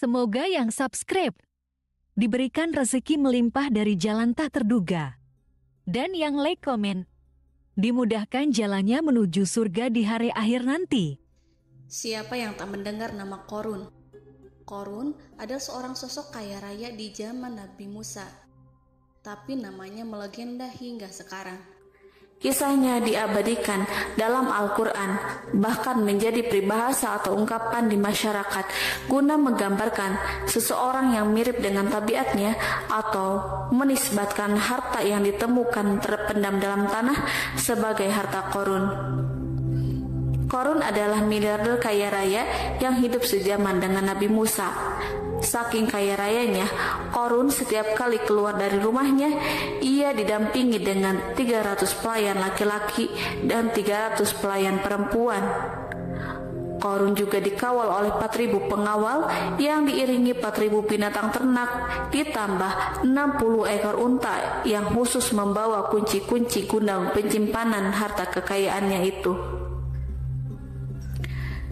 Semoga yang subscribe diberikan rezeki melimpah dari jalan tak terduga. Dan yang like komen, dimudahkan jalannya menuju surga di hari akhir nanti. Siapa yang tak mendengar nama Qorun? Qorun adalah seorang sosok kaya raya di zaman Nabi Musa, tapi namanya melegenda hingga sekarang. Kisahnya diabadikan dalam Al-Quran, bahkan menjadi peribahasa atau ungkapan di masyarakat guna menggambarkan seseorang yang mirip dengan tabiatnya atau menisbatkan harta yang ditemukan terpendam dalam tanah sebagai harta Qorun. Qorun adalah miliarder kaya raya yang hidup sejaman dengan Nabi Musa. Saking kaya rayanya, Qorun setiap kali keluar dari rumahnya, ia didampingi dengan 300 pelayan laki-laki dan 300 pelayan perempuan. Qorun juga dikawal oleh 4.000 pengawal yang diiringi 4.000 binatang ternak, ditambah 60 ekor unta yang khusus membawa kunci-kunci gudang penyimpanan harta kekayaannya itu.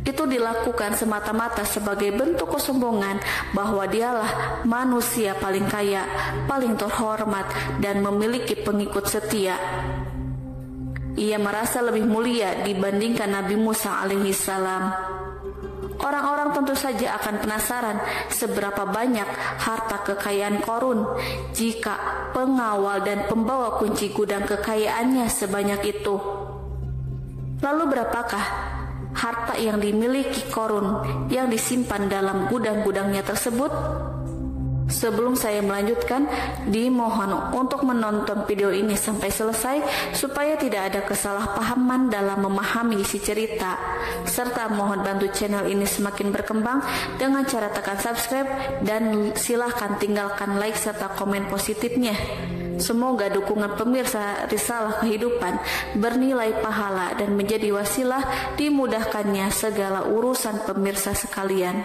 Itu dilakukan semata-mata sebagai bentuk kesombongan bahwa dialah manusia paling kaya, paling terhormat, dan memiliki pengikut setia. Ia merasa lebih mulia dibandingkan Nabi Musa alaihissalam. Orang-orang tentu saja akan penasaran seberapa banyak harta kekayaan Qorun jika pengawal dan pembawa kunci gudang kekayaannya sebanyak itu. Lalu berapakah harta yang dimiliki Qorun yang disimpan dalam gudang-gudangnya tersebut? Sebelum saya melanjutkan, dimohon untuk menonton video ini sampai selesai supaya tidak ada kesalahpahaman dalam memahami isi cerita, serta mohon bantu channel ini semakin berkembang dengan cara tekan subscribe dan silahkan tinggalkan like serta komen positifnya. Semoga dukungan pemirsa Risalah Kehidupan bernilai pahala dan menjadi wasilah dimudahkannya segala urusan pemirsa sekalian.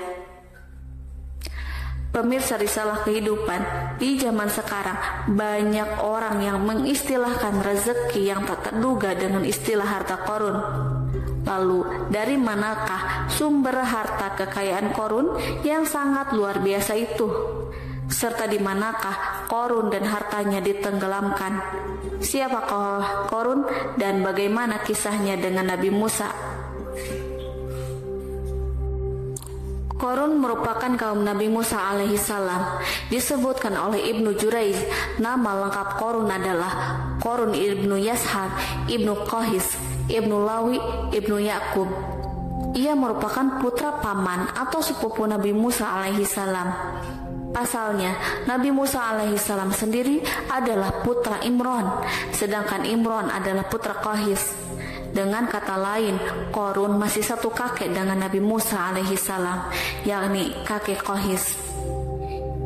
Pemirsa Risalah Kehidupan, di zaman sekarang banyak orang yang mengistilahkan rezeki yang tak terduga dengan istilah harta Qorun. Lalu, dari manakah sumber harta kekayaan Qorun yang sangat luar biasa itu? Serta di manakah Qorun dan hartanya ditenggelamkan? Siapakah Qorun dan bagaimana kisahnya dengan Nabi Musa? Qorun merupakan kaum Nabi Musa alaihissalam. Disebutkan oleh Ibnu Jurayj, nama lengkap Qorun adalah Qorun ibnu Yashar, ibnu Qahis, ibnu Lawi, ibnu Yakub. Ia merupakan putra paman atau sepupu Nabi Musa alaihissalam. Pasalnya, Nabi Musa alaihissalam sendiri adalah putra Imron, sedangkan Imron adalah putra Qahis. Dengan kata lain, Qorun masih satu kakek dengan Nabi Musa alaihissalam, yakni kakek Qahis.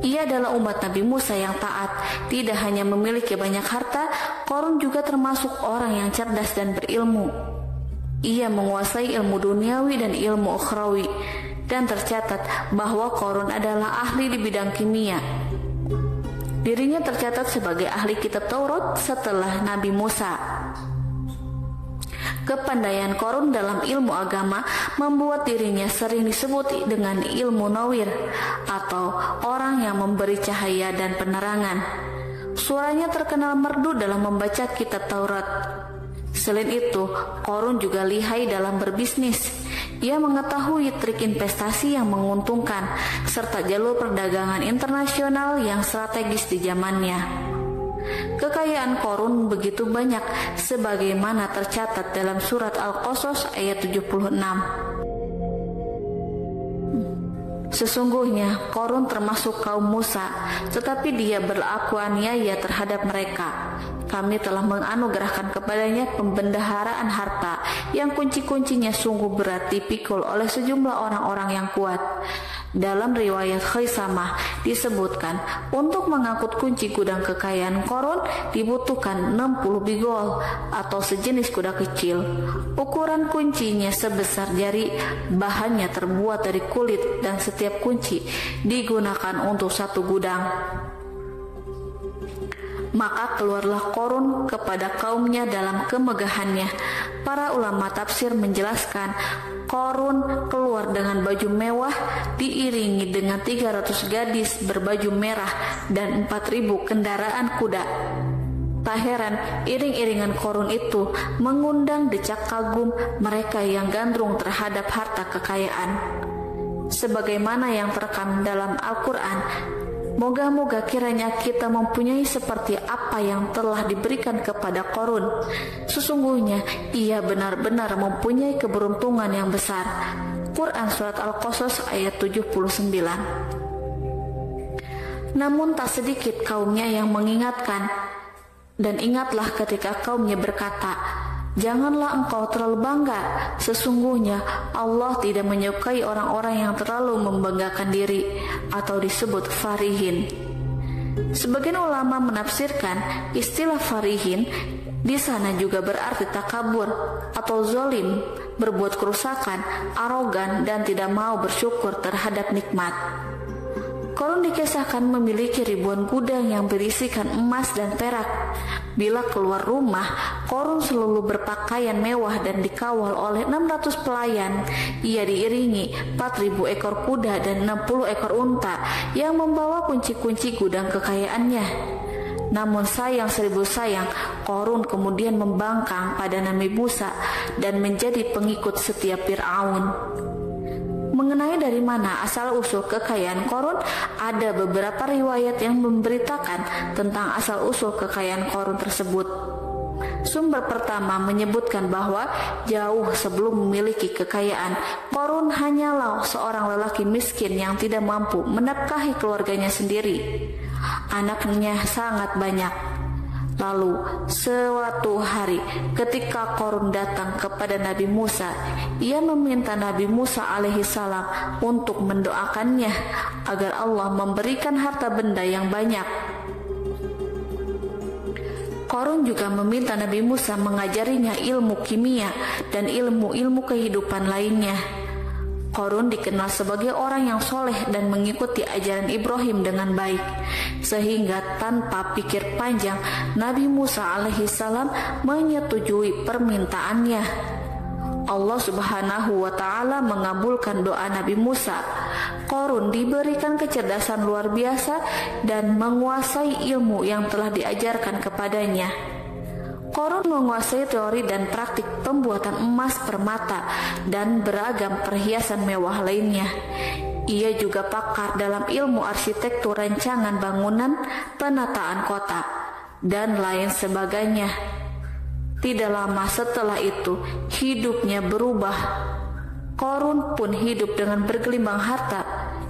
Ia adalah umat Nabi Musa yang taat. Tidak hanya memiliki banyak harta, Qorun juga termasuk orang yang cerdas dan berilmu. Ia menguasai ilmu duniawi dan ilmu ukhrawi, dan tercatat bahwa Qorun adalah ahli di bidang kimia. Dirinya tercatat sebagai ahli kitab Taurat setelah Nabi Musa. Kepandaian Qorun dalam ilmu agama membuat dirinya sering disebut dengan ilmu nawir atau orang yang memberi cahaya dan penerangan. Suaranya terkenal merdu dalam membaca kitab Taurat. Selain itu, Qorun juga lihai dalam berbisnis. Ia mengetahui trik investasi yang menguntungkan serta jalur perdagangan internasional yang strategis di zamannya. Kekayaan Qorun begitu banyak sebagaimana tercatat dalam surat Al-Qasas ayat 76. Sesungguhnya Qorun termasuk kaum Musa, tetapi dia berlaku aniaya terhadap mereka. Kami telah menganugerahkan kepadanya pembendaharaan harta yang kunci-kuncinya sungguh berat dipikul oleh sejumlah orang-orang yang kuat. Dalam riwayat Khaisamah disebutkan, untuk mengangkut kunci gudang kekayaan Qorun dibutuhkan 60 bigol atau sejenis kuda kecil. Ukuran kuncinya sebesar jari, bahannya terbuat dari kulit dan setiap kunci digunakan untuk satu gudang. Maka keluarlah Qarun kepada kaumnya dalam kemegahannya. Para ulama tafsir menjelaskan, Qarun keluar dengan baju mewah diiringi dengan 300 gadis berbaju merah dan 4.000 kendaraan kuda. Tak heran iring-iringan Qarun itu mengundang decak kagum mereka yang gandrung terhadap harta kekayaan. Sebagaimana yang terekam dalam Al-Quran, moga-moga kiranya kita mempunyai seperti apa yang telah diberikan kepada Qarun. Sesungguhnya ia benar-benar mempunyai keberuntungan yang besar. Quran Surat Al-Qasas ayat 79. Namun tak sedikit kaumnya yang mengingatkan, dan ingatlah ketika kaumnya berkata, janganlah engkau terlalu bangga. Sesungguhnya Allah tidak menyukai orang-orang yang terlalu membanggakan diri atau disebut farihin. Sebagian ulama menafsirkan istilah farihin di sana juga berarti takabur atau zolim, berbuat kerusakan, arogan, dan tidak mau bersyukur terhadap nikmat. Qarun dikisahkan memiliki ribuan gudang yang berisikan emas dan perak. Bila keluar rumah, Qarun selalu berpakaian mewah dan dikawal oleh 600 pelayan. Ia diiringi 4.000 ekor kuda dan 60 ekor unta yang membawa kunci-kunci gudang kekayaannya. Namun sayang seribu sayang, Qarun kemudian membangkang pada Nabi Musa dan menjadi pengikut setia Fir'aun. Mengenai dari mana asal-usul kekayaan Qarun, ada beberapa riwayat yang memberitakan tentang asal-usul kekayaan Qarun tersebut. Sumber pertama menyebutkan bahwa jauh sebelum memiliki kekayaan, Qarun hanyalah seorang lelaki miskin yang tidak mampu menafkahi keluarganya sendiri. Anaknya sangat banyak. Lalu suatu hari ketika Qarun datang kepada Nabi Musa, ia meminta Nabi Musa alaihissalam untuk mendoakannya agar Allah memberikan harta benda yang banyak. Qarun juga meminta Nabi Musa mengajarinya ilmu kimia dan ilmu-ilmu kehidupan lainnya. Qarun dikenal sebagai orang yang soleh dan mengikuti ajaran Ibrahim dengan baik, sehingga tanpa pikir panjang Nabi Musa alaihissalam menyetujui permintaannya. Allah Subhanahu wa Ta'ala mengabulkan doa Nabi Musa. Qarun diberikan kecerdasan luar biasa dan menguasai ilmu yang telah diajarkan kepadanya. Qarun menguasai teori dan praktik pembuatan emas permata dan beragam perhiasan mewah lainnya. Ia juga pakar dalam ilmu arsitektur rancangan bangunan, penataan kota, dan lain sebagainya. Tidak lama setelah itu, hidupnya berubah. Qarun pun hidup dengan bergelimang harta.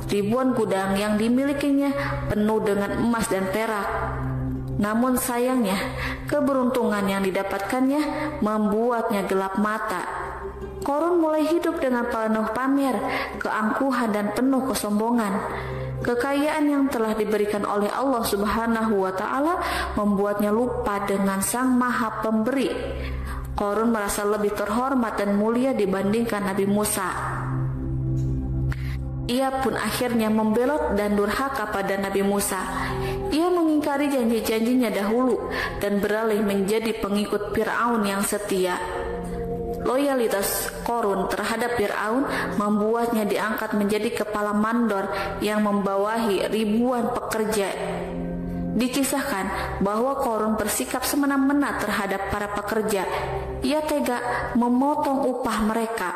Ribuan gudang yang dimilikinya penuh dengan emas dan perak. Namun sayangnya, keberuntungan yang didapatkannya membuatnya gelap mata. Qarun mulai hidup dengan penuh pamer, keangkuhan, dan penuh kesombongan. Kekayaan yang telah diberikan oleh Allah Subhanahu wa Ta'ala membuatnya lupa dengan Sang Maha Pemberi. Qarun merasa lebih terhormat dan mulia dibandingkan Nabi Musa. Ia pun akhirnya membelot dan durhaka pada Nabi Musa. Ia mengingkari janji-janjinya dahulu dan beralih menjadi pengikut Fir'aun yang setia. Loyalitas Qarun terhadap Fir'aun membuatnya diangkat menjadi kepala mandor yang membawahi ribuan pekerja. Dikisahkan bahwa Qarun bersikap semena-mena terhadap para pekerja. Ia tega memotong upah mereka.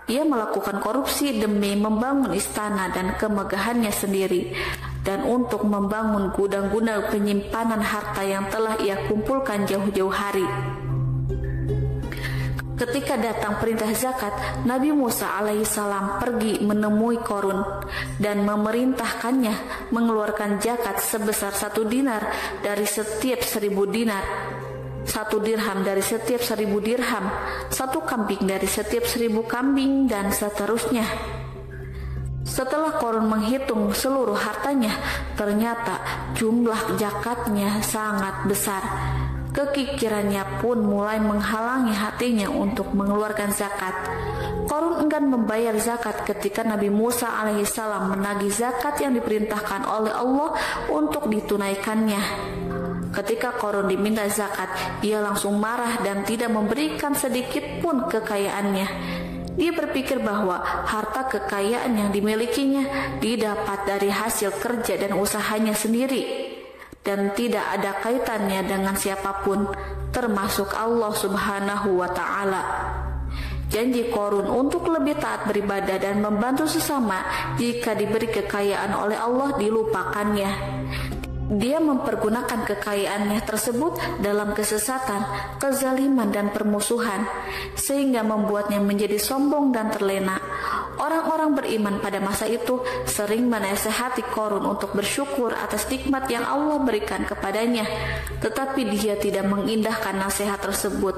Ia melakukan korupsi demi membangun istana dan kemegahannya sendiri, dan untuk membangun gudang-gudang penyimpanan harta yang telah ia kumpulkan jauh-jauh hari. Ketika datang perintah zakat, Nabi Musa alaihissalam pergi menemui Qarun dan memerintahkannya mengeluarkan zakat sebesar 1 dinar dari setiap 1000 dinar, 1 dirham dari setiap 1000 dirham, 1 kambing dari setiap 1000 kambing, dan seterusnya. Setelah Qarun menghitung seluruh hartanya, ternyata jumlah zakatnya sangat besar. Kekikirannya pun mulai menghalangi hatinya untuk mengeluarkan zakat. Qarun enggan membayar zakat ketika Nabi Musa alaihissalam menagih zakat yang diperintahkan oleh Allah untuk ditunaikannya. Ketika Korun diminta zakat, ia langsung marah dan tidak memberikan sedikit pun kekayaannya. Dia berpikir bahwa harta kekayaan yang dimilikinya didapat dari hasil kerja dan usahanya sendiri, dan tidak ada kaitannya dengan siapapun, termasuk Allah Subhanahu wa Ta'ala. Janji Korun untuk lebih taat beribadah dan membantu sesama jika diberi kekayaan oleh Allah dilupakannya. Dia mempergunakan kekayaannya tersebut dalam kesesatan, kezaliman, dan permusuhan, sehingga membuatnya menjadi sombong dan terlena. Orang-orang beriman pada masa itu sering menasehati Korun untuk bersyukur atas nikmat yang Allah berikan kepadanya, tetapi dia tidak mengindahkan nasihat tersebut.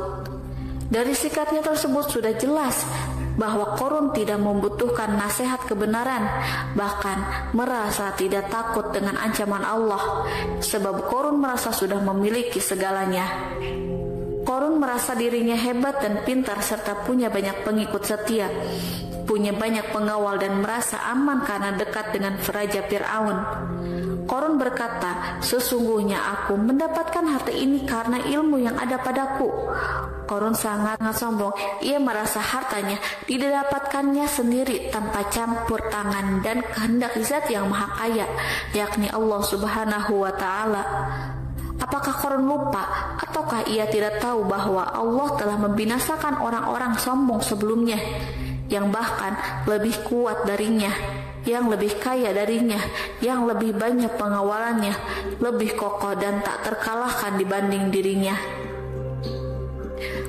Dari sikapnya tersebut sudah jelas bahwa Korun tidak membutuhkan nasihat kebenaran, bahkan merasa tidak takut dengan ancaman Allah, sebab Korun merasa sudah memiliki segalanya. Korun merasa dirinya hebat dan pintar serta punya banyak pengikut setia, punya banyak pengawal dan merasa aman karena dekat dengan Raja Fir'aun. Korun berkata, "Sesungguhnya aku mendapatkan harta ini karena ilmu yang ada padaku." Korun sangat sombong. Ia merasa hartanya didapatkannya sendiri tanpa campur tangan dan kehendak Zat yang Maha Kaya, yakni Allah Subhanahu wa Ta'ala. Apakah Korun lupa ataukah ia tidak tahu bahwa Allah telah membinasakan orang-orang sombong sebelumnya, yang bahkan lebih kuat darinya, yang lebih kaya darinya, yang lebih banyak pengawalannya, lebih kokoh dan tak terkalahkan dibanding dirinya?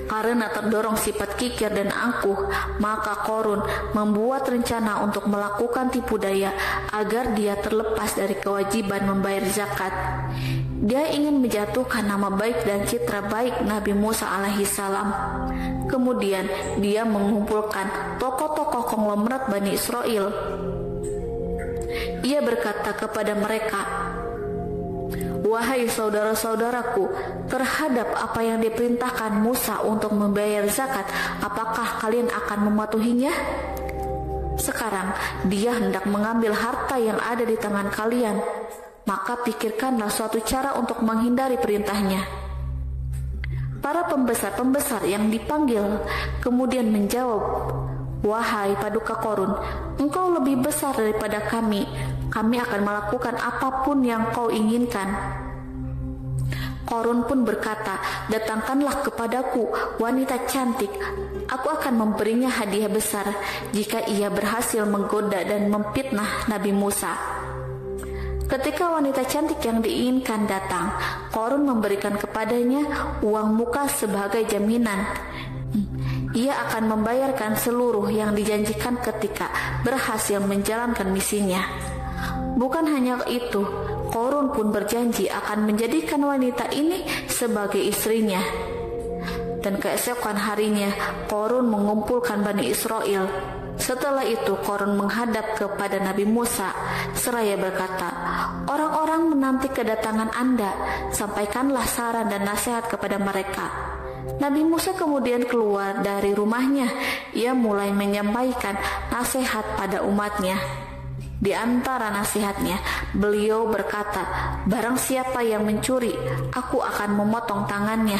Karena terdorong sifat kikir dan angkuh, maka Korun membuat rencana untuk melakukan tipu daya agar dia terlepas dari kewajiban membayar zakat. Dia ingin menjatuhkan nama baik dan citra baik Nabi Musa alaihissalam. Kemudian dia mengumpulkan tokoh-tokoh konglomerat Bani Israel. Ia berkata kepada mereka, "Wahai saudara-saudaraku, terhadap apa yang diperintahkan Musa untuk membayar zakat, apakah kalian akan mematuhinya? Sekarang dia hendak mengambil harta yang ada di tangan kalian, maka pikirkanlah suatu cara untuk menghindari perintahnya." Para pembesar-pembesar yang dipanggil kemudian menjawab, "Wahai paduka Korun, engkau lebih besar daripada kami. Kami akan melakukan apapun yang kau inginkan." Korun pun berkata, "Datangkanlah kepadaku wanita cantik. Aku akan memberinya hadiah besar jika ia berhasil menggoda dan memfitnah Nabi Musa." Ketika wanita cantik yang diinginkan datang, Korun memberikan kepadanya uang muka sebagai jaminan. Ia akan membayarkan seluruh yang dijanjikan ketika berhasil menjalankan misinya. Bukan hanya itu, Korun pun berjanji akan menjadikan wanita ini sebagai istrinya. Dan keesokan harinya, Korun mengumpulkan Bani Israel. Setelah itu, Korun menghadap kepada Nabi Musa seraya berkata, "Orang-orang menanti kedatangan Anda, sampaikanlah saran dan nasihat kepada mereka." Nabi Musa kemudian keluar dari rumahnya. Ia mulai menyampaikan nasihat pada umatnya. Di antara nasihatnya, beliau berkata, "Barang siapa yang mencuri, aku akan memotong tangannya.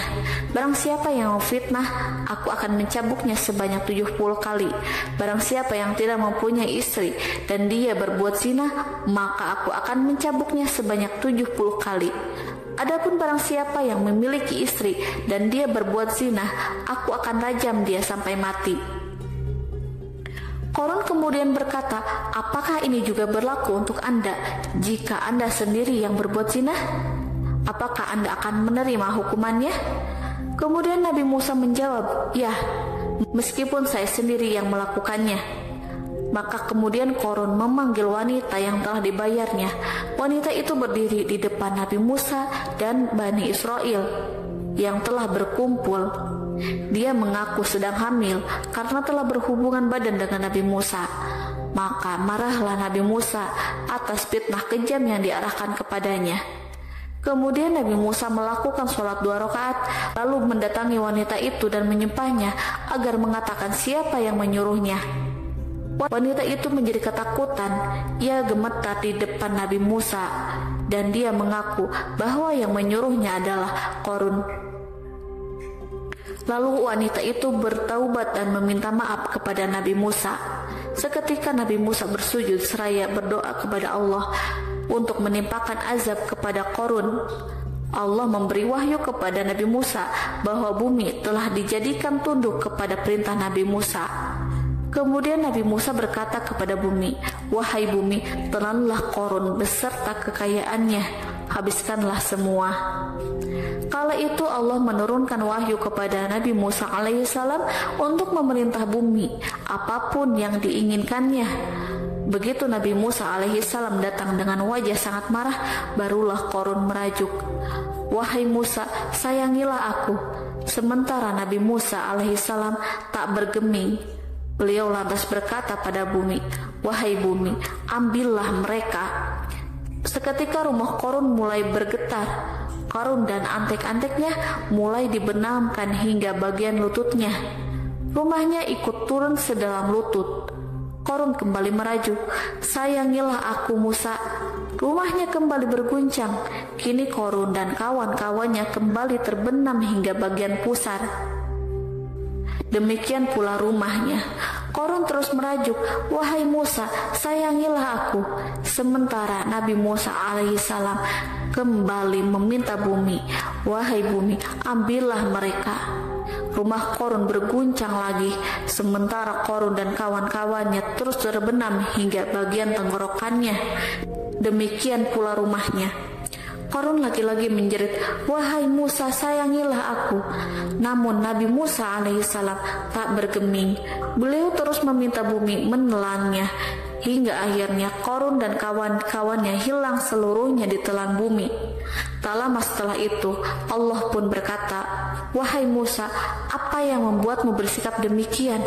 Barang siapa yang memfitnah, aku akan mencambuknya sebanyak 70 kali. Barang siapa yang tidak mempunyai istri dan dia berbuat zina, maka aku akan mencambuknya sebanyak 70 kali. Adapun barang siapa yang memiliki istri dan dia berbuat zina, aku akan rajam dia sampai mati." Korun kemudian berkata, "Apakah ini juga berlaku untuk Anda jika Anda sendiri yang berbuat zina? Apakah Anda akan menerima hukumannya?" Kemudian Nabi Musa menjawab, "Ya, meskipun saya sendiri yang melakukannya." Maka kemudian Korun memanggil wanita yang telah dibayarnya. Wanita itu berdiri di depan Nabi Musa dan Bani Israel yang telah berkumpul. Dia mengaku sedang hamil karena telah berhubungan badan dengan Nabi Musa. Maka marahlah Nabi Musa atas fitnah kejam yang diarahkan kepadanya. Kemudian Nabi Musa melakukan sholat 2 rakaat, lalu mendatangi wanita itu dan menyumpahnya agar mengatakan siapa yang menyuruhnya. Wanita itu menjadi ketakutan. Ia gemetar di depan Nabi Musa dan dia mengaku bahwa yang menyuruhnya adalah Qarun. Lalu wanita itu bertaubat dan meminta maaf kepada Nabi Musa. Seketika Nabi Musa bersujud seraya berdoa kepada Allah untuk menimpakan azab kepada Qarun. Allah memberi wahyu kepada Nabi Musa bahwa bumi telah dijadikan tunduk kepada perintah Nabi Musa. Kemudian Nabi Musa berkata kepada bumi, "Wahai bumi, telanlah Qarun beserta kekayaannya, habiskanlah semua." Kala itu Allah menurunkan wahyu kepada Nabi Musa alaihissalam untuk memerintah bumi apapun yang diinginkannya. Begitu Nabi Musa alaihissalam datang dengan wajah sangat marah, barulah Qarun merajuk, "Wahai Musa, sayangilah aku." Sementara Nabi Musa alaihissalam tak bergeming. Beliau lantas berkata pada bumi, "Wahai bumi, ambillah mereka." Seketika rumah Qarun mulai bergetar. Qarun dan antek-anteknya mulai dibenamkan hingga bagian lututnya. Rumahnya ikut turun sedalam lutut. Qarun kembali merajuk, "Sayangilah aku Musa." Rumahnya kembali berguncang. Kini Qarun dan kawan-kawannya kembali terbenam hingga bagian pusar. Demikian pula rumahnya. Qarun terus merajuk, "Wahai Musa, sayangilah aku." Sementara Nabi Musa alaihissalam kembali meminta bumi, "Wahai bumi, ambillah mereka." Rumah Qarun berguncang lagi, sementara Qarun dan kawan-kawannya terus terbenam hingga bagian tenggorokannya. Demikian pula rumahnya. Qarun lagi-lagi menjerit, "Wahai Musa, sayangilah aku." Namun Nabi Musa alaihissalam tak bergeming. Beliau terus meminta bumi menelannya, hingga akhirnya Qarun dan kawan-kawannya hilang seluruhnya di telan bumi. Tak lama setelah itu, Allah pun berkata, "Wahai Musa, apa yang membuatmu bersikap demikian?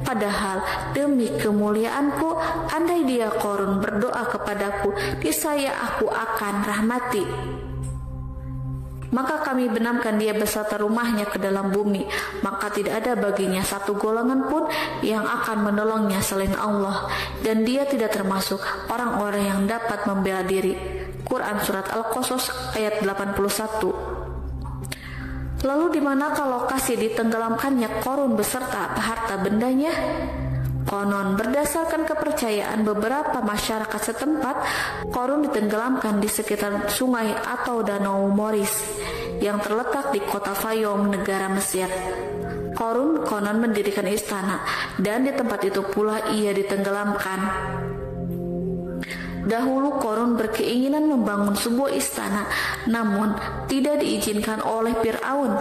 Padahal demi kemuliaanku, andai dia Qarun berdoa kepadaku, niscaya aku akan rahmati. Maka kami benamkan dia beserta rumahnya ke dalam bumi, maka tidak ada baginya satu golongan pun yang akan menolongnya selain Allah, dan dia tidak termasuk orang-orang yang dapat membela diri." Quran Surat Al-Qasas ayat 81. Lalu di manakah lokasi ditenggelamkannya Qarun beserta harta bendanya? Konon berdasarkan kepercayaan beberapa masyarakat setempat, Qarun ditenggelamkan di sekitar sungai atau danau Moris yang terletak di kota Fayum, negara Mesir. Qarun konon mendirikan istana dan di tempat itu pula ia ditenggelamkan. Dahulu Qarun berkeinginan membangun sebuah istana, namun tidak diizinkan oleh Fir'aun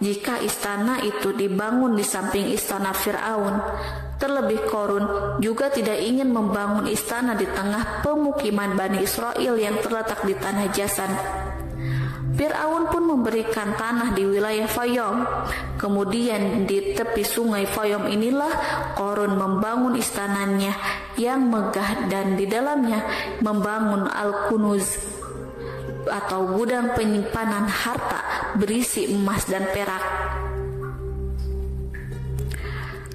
jika istana itu dibangun di samping istana Fir'aun. Terlebih Qarun juga tidak ingin membangun istana di tengah pemukiman Bani Israel yang terletak di tanah Jasan. Fir'aun pun memberikan tanah di wilayah Fayum. Kemudian di tepi sungai Fayum inilah Qarun membangun istananya yang megah dan di dalamnya membangun Al-Kunuz atau gudang penyimpanan harta berisi emas dan perak.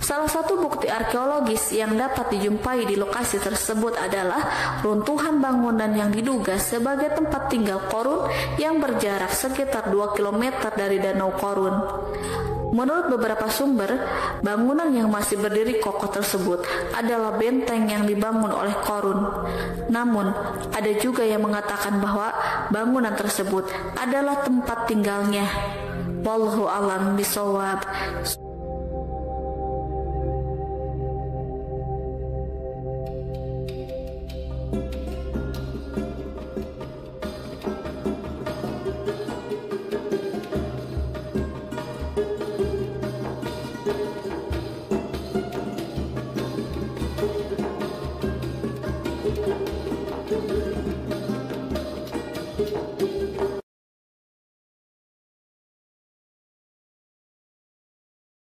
Salah satu bukti arkeologis yang dapat dijumpai di lokasi tersebut adalah runtuhan bangunan yang diduga sebagai tempat tinggal Qarun yang berjarak sekitar 2 km dari Danau Qarun. Menurut beberapa sumber, bangunan yang masih berdiri kokoh tersebut adalah benteng yang dibangun oleh Qarun. Namun, ada juga yang mengatakan bahwa bangunan tersebut adalah tempat tinggalnya. Wallahu a'lam bishawab.